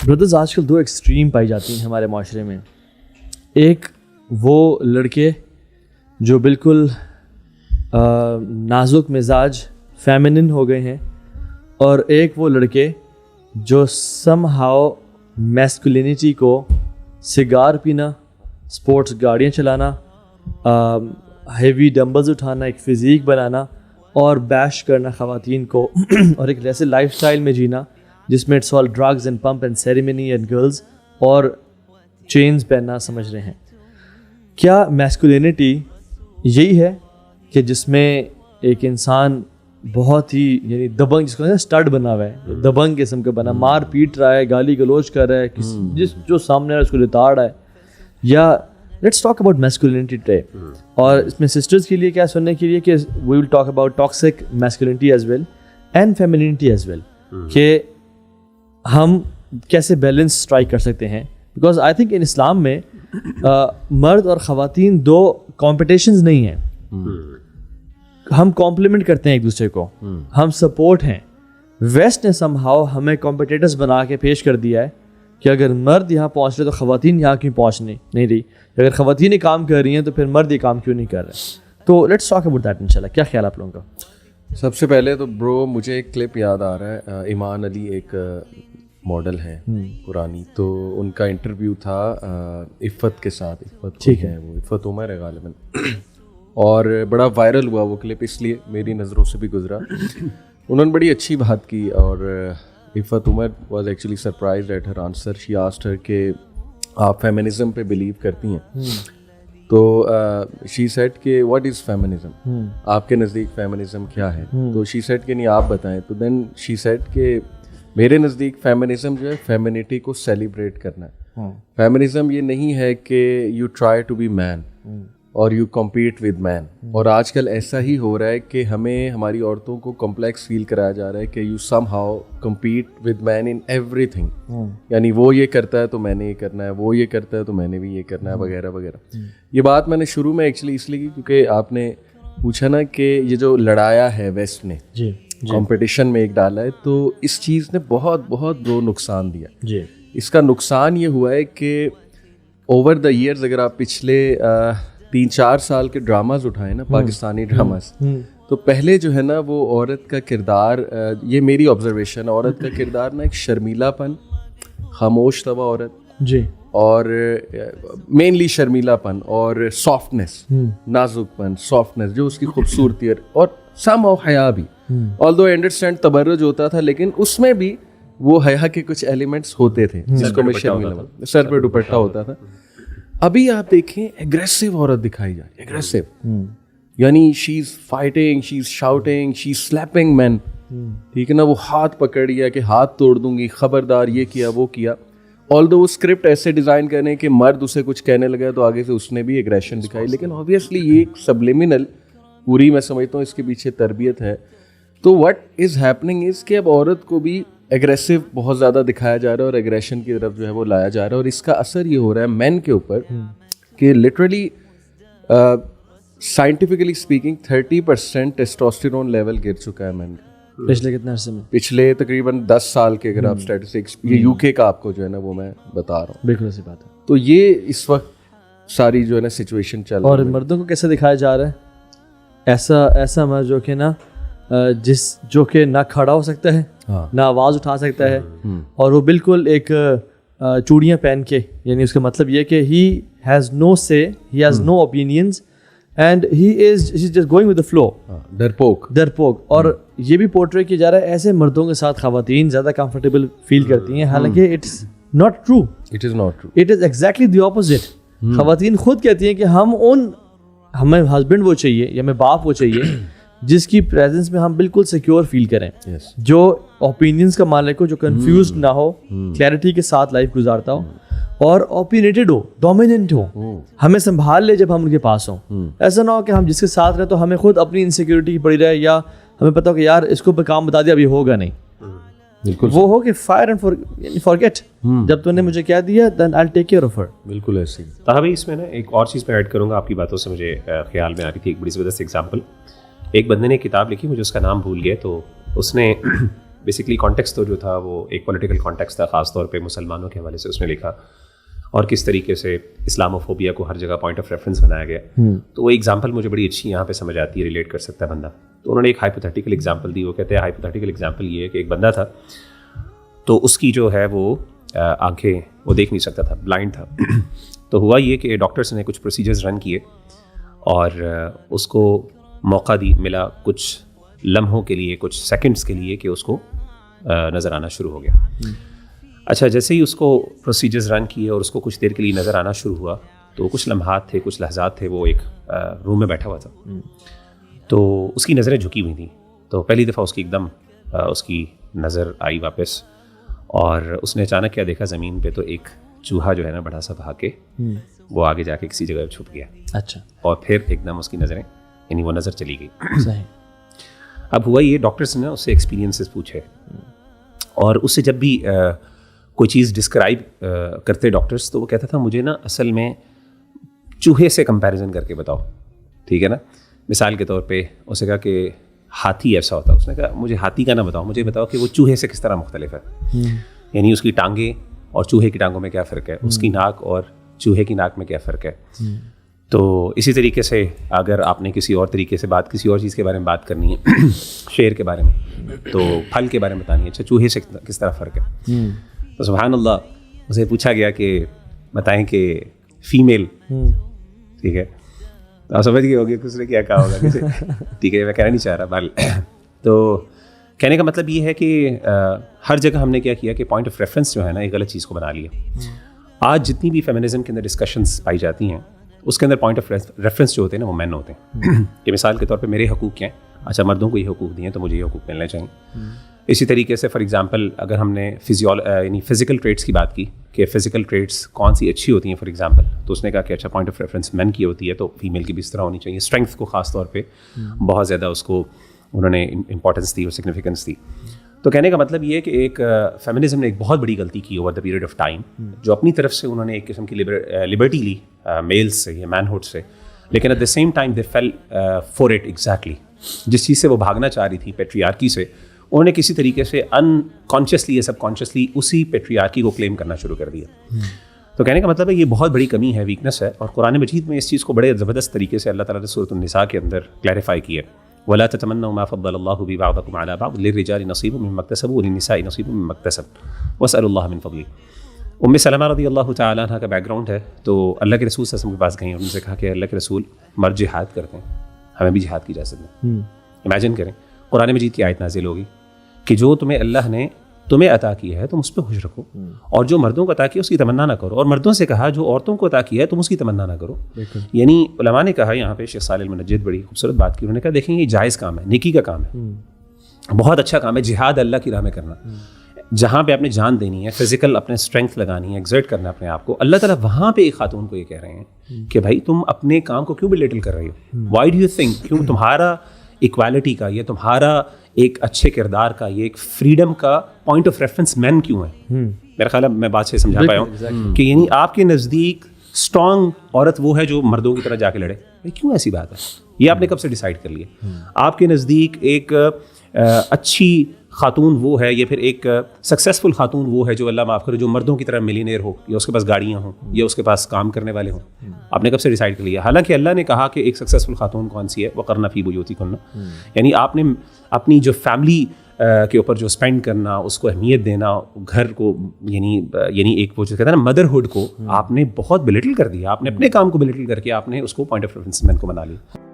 Brothers آج کل دو extreme پائی جاتی ہیں ہمارے معاشرے میں. ایک وہ لڑکے جو بالکل نازک مزاج فیمنن ہو گئے ہیں, اور ایک وہ لڑکے جو سم ہاؤ میسکولینٹی کو سگار پینا, اسپورٹس گاڑیاں چلانا, ہیوی ڈمبلز اٹھانا, ایک فزیک بنانا اور بیش کرنا خواتین کو, اور ایک ایسے لائف اسٹائل میں جینا جس میں it's all drugs and pomp and ceremony and girls اور چینز پہننا سمجھ رہے ہیں. کیا میسکولینٹی یہی ہے کہ جس میں ایک انسان بہت ہی یعنی دبنگ, جس کو اسٹڈ بنا ہوا ہے, دبنگ قسم کا بنا, مار پیٹ رہا ہے, گالی گلوچ کر رہا ہے, جس جو سامنے رہا ہے اس کو لتاڑ رہا ہے؟ یا let's talk about masculinity today, اور اس میں سسٹرز کے لیے کیا سننے کے لیے کہ we will talk about toxic masculinity as well and femininity as well, کہ ہم کیسے بیلنس اسٹرائک کر سکتے ہیں. بیکاز آئی تھنک ان اسلام میں مرد اور خواتین دو کمپٹیشنز نہیں ہیں, ہم کمپلیمنٹ کرتے ہیں ایک دوسرے کو, ہم سپورٹ ہیں. ویسٹ نے سم ہاؤ ہمیں کمپٹیٹرز بنا کے پیش کر دیا ہے کہ اگر مرد یہاں پہنچ رہے تو خواتین یہاں کیوں پہنچ نہیں رہی, اگر خواتین یہ کام کر رہی ہیں تو پھر مرد یہ کام کیوں نہیں کر رہے. تو لیٹس ٹاک اباؤٹ دیٹ انشاءاللہ. کیا خیال آپ لوگوں کا؟ سب سے پہلے تو برو مجھے ایک کلپ یاد آ رہا ہے, ایمان علی ایک ماڈل ہیں پرانی, تو ان کا انٹرویو تھا عفت کے ساتھ. عفت ٹھیک ہے, وہ عفت عمر ہے غالباً, اور بڑا وائرل ہوا وہ کلپ, اس لیے میری نظروں سے بھی گزرا. انہوں نے بڑی اچھی بات کی, اور Iffat Umar was actually surprised at her answer. She asked her کہ آپ فیمنزم پہ بلیو کرتی ہیں؟ تو شی سیڈ کہ واٹ از فیمنزم, آپ کے نزدیک فیمنزم کیا ہے؟ تو شی سیڈ کہ نہیں آپ بتائیں. تو دین شی سیڈ کہ میرے نزدیک فیمنزم جو ہے فیمنٹی کو سیلیبریٹ کرنا ہے. فیمنزم یہ نہیں ہے کہ یو ٹرائی ٹو بی مین اور یو کمپیٹ ود مین. اور آج کل ایسا ہی ہو رہا ہے کہ ہمیں ہماری عورتوں کو کمپلیکس فیل کرایا جا رہا ہے کہ you somehow compete with men in everything. یعنی وہ یہ کرتا ہے تو میں نے یہ کرنا ہے, وہ یہ کرتا ہے تو میں نے بھی یہ کرنا ہے, وغیرہ وغیرہ. یہ بات میں نے شروع میں ایکچولی اس لیے کی کیونکہ آپ نے پوچھا نا کہ یہ جو لڑایا ہے ویسٹ نے کمپٹیشن میں ایک ڈالا ہے, تو اس چیز نے بہت بہت دو نقصان دیا. اس کا نقصان یہ ہوا ہے کہ اوور دا ایئرز اگر آپ پچھلے 3-4 سال کے ڈراماز اٹھائیں نا, پاکستانی ڈراماز, تو پہلے جو ہے نا وہ عورت کا کردار, یہ میری آبزرویشن, عورت کا کردار نا ایک شرمیلا پن, خاموش طبع عورت جی, اور مینلی شرمیلا پن اور سافٹنس, نازک پن, سافٹنس جو اس کی خوبصورتی, اور سم آف حیا بھی. آلدو آئی انڈرسٹینڈ تبرج ہوتا تھا, لیکن اس میں بھی وہ حیا کے کچھ ایلیمنٹس ہوتے تھے جس کو میں شرمیلا, سر پہ دوپٹہ ہوتا تھا. ابھی آپ دیکھیں ایگریسو عورت دکھائی جا رہی ہے, ایگریسو, یعنی she is fighting, she is shouting, she is sleeping men, ٹھیک ہے نا, وہ ہاتھ پکڑ لیا کہ ہاتھ توڑ دوں گی, خبردار, یہ کیا وہ کیا. آلدو وہ اسکرپٹ ایسے ڈیزائن کرنے کہ مرد اسے کچھ کہنے لگا تو آگے سے اس نے بھی ایگریشن دکھائی, لیکن آبویسلی یہ ایک سبلیمنل پوری میں سمجھتا ہوں اس کے پیچھے تربیت ہے. تو وٹ از ہیپننگ از کہ اب عورت کو بھی ایگریسو بہت زیادہ دکھایا جا رہا ہے اور ایگریشن کی طرف جو ہے وہ لایا جا رہا ہے, اور اس کا اثر یہ ہو رہا ہے مین کے اوپر کہ literally scientifically speaking 30% testosterone level گر چکا ہے مین کا پچھلے کتنے عرصے میں, پچھلے تقریباً 10 سال کے اگر آپ اسٹیٹسٹکس, یہ یو کے کا آپ کو جو ہے نا وہ میں بتا رہا ہوں. بالکل ایسی بات ہے. تو یہ اس وقت ساری جو ہے نا سچویشن چل رہی ہے. اور مردوں کو کیسے دکھایا جا رہا ہے؟ ایسا مرد جو کہ نا جو کہ نہ کھڑا ہو سکتا ہے, نہ آواز اٹھا سکتا ہے, اور وہ بالکل ایک چوڑیاں پہن کے, یعنی اس کا مطلب یہ کہ ہی has no say, he has no opinions, and he is just going with the flow, ڈرپوک. اور یہ بھی پورٹری کیا جا رہا ہے ایسے مردوں کے ساتھ خواتین زیادہ کمفرٹیبل فیل کرتی ہیں, حالانکہ it's not true, it is exactly the opposite. خواتین خود کہتی ہیں کہ ہمیں ہسبینڈ وہ چاہیے یا ہمیں باپ وہ چاہیے جس کی پریزنس میں ہم بالکل سیکیور فیل کریں, جو اوپینینس کا مالک ہو, جو کنفیوزڈ نہ ہو, کلیئرٹی کے ساتھ لائف گزارتا ہو, اور اوپینیٹڈ ہو, ڈومیننٹ ہو, ہمیں سنبھال لے جب ہم ان کے پاس ہوں. ایسا نہ ہو کہ ہم جس کے ساتھ رہیں تو ہمیں خود اپنی انسیکیورٹی کی پڑی رہے, یا ہمیں پتا ہو کہ یار اس کو کام بتا دیا اب یہ ہوگا نہیں. بالکل وہ ہو کہ فائر اینڈ فارگیٹ, جب تو نے مجھے کیا دیا دین آئی ول ٹیک کیئر آف ہر. بالکل ایسے ہی. طاہر بھائی اس میں نا ایک اور چیز میں ایڈ کروں گا, آپ کی باتوں سے مجھے خیال میں آ رہی تھی ایک بڑی زبردست ایگزامپل. ایک بندے نے کتاب لکھی, مجھے اس کا نام بھول گیا, تو اس نے بیسکلی کانٹیکسٹ تو جو تھا وہ ایک پولیٹیکل کانٹیکسٹ تھا، خاص طور پہ مسلمانوں کے حوالے سے اس نے لکھا، اور کس طریقے سے اسلاموفوبیا کو ہر جگہ پوائنٹ آف ریفرنس بنایا گیا. تو وہ ایگزامپل مجھے بڑی اچھی یہاں پہ سمجھ آتی ہے، ریلیٹ کر سکتا ہے بندہ. تو انہوں نے ایک ہائپوتھیٹیکل ایگزامپل دی. وہ کہتے ہیں ہائپوتھیٹیکل ایگزامپل یہ ہے کہ ایک بندہ تھا، تو اس کی جو ہے وہ آنکھیں وہ دیکھ نہیں سکتا تھا، بلائنڈ تھا. تو ہوا یہ کہ ڈاکٹرس نے کچھ پروسیجرز رن کیے اور اس کو موقع ملا کچھ لمحوں کے لیے، کچھ سیکنڈس کے لیے کہ اس کو نظر آنا شروع ہو گیا. اچھا، جیسے ہی اس کو پروسیجرز رن کیے اور اس کو کچھ دیر کے لیے نظر آنا شروع ہوا، تو کچھ لمحات تھے، کچھ لحظات تھے، وہ ایک روم میں بیٹھا ہوا تھا. تو اس کی نظریں جھکی ہوئی تھیں. تو پہلی دفعہ اس کی ایک دم اس کی نظر آئی واپس، اور اس نے اچانک کیا دیکھا، زمین پہ تو ایک چوہا جو ہے نا بڑا سا بھاگ کے وہ آگے جا کے کسی جگہ چھپ گیا. اچھا. اور پھر ایک دم اس کی نظریں، یعنی وہ نظر چلی گئی. صحیح. اب ہوا یہ، ڈاکٹرس نے اس سے ایکسپیرینسز پوچھے، اور اس سے جب بھی کوئی چیز ڈسکرائب کرتے ڈاکٹرس، تو وہ کہتا تھا مجھے نا اصل میں چوہے سے کمپیریزن کر کے بتاؤ. ٹھیک ہے نا، مثال کے طور پہ اسے کہا کہ ہاتھی ایسا ہوتا ہے، اس نے کہا مجھے ہاتھی کا نہ بتاؤ، مجھے بتاؤ کہ وہ چوہے سے کس طرح مختلف ہے. یعنی اس کی ٹانگیں اور چوہے کی ٹانگوں میں کیا فرق ہے، اس کی ناک اور چوہے کی ناک میں کیا فرق ہے. تو اسی طریقے سے اگر آپ نے کسی اور طریقے سے کسی اور چیز کے بارے میں بات کرنی ہے، شیر کے بارے میں، تو پھل کے بارے میں بتانی ہے، اچھا چوہے سے کس طرح فرق ہے. تو سبحان اللہ، اسے پوچھا گیا کہ بتائیں کہ فیمیل، ٹھیک ہے، آپ سمجھ گئے ہوگے کس نے کیا کہا ہوگا کیسے. ٹھیک ہے، میں کہنا نہیں چاہ رہا. تو کہنے کا مطلب یہ ہے کہ ہر جگہ ہم نے کیا کیا کہ پوائنٹ آف ریفرنس جو ہے نا ایک غلط چیز کو بنا لیا. آج جتنی بھی فیمنزم کے اندر ڈسکشنز پائی جاتی ہیں، اس کے اندر پوائنٹ آف ریفرنس جو ہوتے ہیں نا وہ مین ہوتے ہیں. کہ مثال کے طور پہ میرے حقوق کیا ہیں، اچھا مردوں کو یہ حقوق دیے ہیں تو مجھے یہ حقوق ملنے چاہیے. اسی طریقے سے فار ایگزامپل اگر ہم نے یعنی فزیکل ٹریٹس کی بات کی کہ فزیکل ٹریٹس کون سی اچھی ہوتی ہیں فار ایگزامپل، تو اس نے کہا کہ اچھا پوائنٹ آف ریفرنس مین کی ہوتی ہے تو فیمیل کی بھی اس طرح ہونی چاہیے. اسٹرینگتھ کو خاص طور پہ بہت زیادہ اس کو انہوں نے امپورٹنس دی اور سگنیفیکنس دی. تو کہنے کا مطلب یہ ہے کہ ایک فیمنزم نے ایک بہت بڑی غلطی کی over the period of time, جو اپنی طرف سے انہوں نے ایک قسم کی لبرٹی لی میلز سے یا مین ہوڈ سے، لیکن at the same time they feel for it exactly. جس چیز سے وہ بھاگنا چاہ رہی تھی پیٹریارکی سے، انہوں نے کسی طریقے سے انکانشیسلی یا سب کانشیسلی اسی پیٹریارکی کو کلیم کرنا شروع کر دیا. تو کہنے کا مطلب ہے یہ بہت بڑی کمی ہے، ویکنس ہے، اور قرآن مجید میں اس چیز کو بڑے زبردست طریقے سے اللہ تعالیٰ نے سورۃ النساء کے اندر کلیریفائی کیا ہے. ولا تتمنوا ما فضل الله به بعضكم على بعض للرجال نصيب مما اكتسبوا وللنساء نصيب مما اكتسبوا واسألوا الله من فضله. ام سلمہ رضی اللہ تعالیٰ عنہ کا بیک گراؤنڈ ہے، تو اللہ کے رسول صلی اللہ علیہ وسلم کے پاس گئیں اور ان سے کہا کہ اللہ کے رسول مرد جہاد کرتے ہیں، ہمیں بھی جہاد کی اجازت دیں. امیجن کریں قرآن مجید کی آیت نازل ہوگی کہ جو تمہیں اللہ نے تمہیں عطا کیا ہے تم اس پہ خوش رکھو، اور جو مردوں کو عطا کیا اس کی تمنا نہ کرو، اور مردوں سے کہا جو عورتوں کو عطا کیا ہے تم اس کی تمنا نہ کرو. یعنی علماء نے کہا، یہاں پہ شیخ صالح المنجد بڑی خوبصورت بات کی، انہوں نے کہا دیکھیں یہ جائز کام ہے، نیکی کا کام ہے، بہت اچھا کام ہے جہاد اللہ کی راہ میں کرنا. جہاں پہ آپ نے جان دینی ہے، فزیکل اپنے اسٹرینتھ لگانی ہے، ایگزرٹ کرنا اپنے آپ کو، اللہ تعالیٰ وہاں پہ ایک خاتون کو یہ کہہ رہے ہیں کہ بھائی تم اپنے کام کو کیوں بلیٹل کر رہی ہو، وائی ڈو یو تھنک، کیوں تمہارا ایکوالٹی کا، یہ تمہارا ایک اچھے کردار کا، یہ ایک فریڈم کا پوائنٹ آف ریفرنس مین کیوں ہے. میرا خیال ہے میں بات سے سمجھا پایا ہوں کہ یعنی آپ کے نزدیک اسٹرانگ عورت وہ ہے جو مردوں کی طرح جا کے لڑے. کیوں ایسی بات ہے؟ یہ آپ نے کب سے ڈیسائیڈ کر لیا؟ آپ کے نزدیک ایک اچھی خاتون وہ ہے، یا پھر ایک سکسیزفل خاتون وہ ہے جو اللہ معاف کرے جو مردوں کی طرح ملینئر ہو، یا اس کے پاس گاڑیاں ہوں، یا اس کے پاس کام کرنے والے ہوں؟ آپ نے کب سے ڈیسائیڈ کر لیا؟ حالانکہ اللہ نے کہا کہ ایک سکسیزفل خاتون کون سی ہے، وقرن فی بیوتکن. یعنی آپ نے اپنی جو فیملی کے اوپر جو اسپینڈ کرنا، اس کو اہمیت دینا، گھر کو یعنی ایک وہ جو کہتے ہیں نا مدرہڈ کو، آپ نے بہت بلیٹل کر دیا. آپ نے اپنے کام کو بلیٹل کر کے آپ نے اس کو پوائنٹ آف ریفرنس مین کو بنا لیا.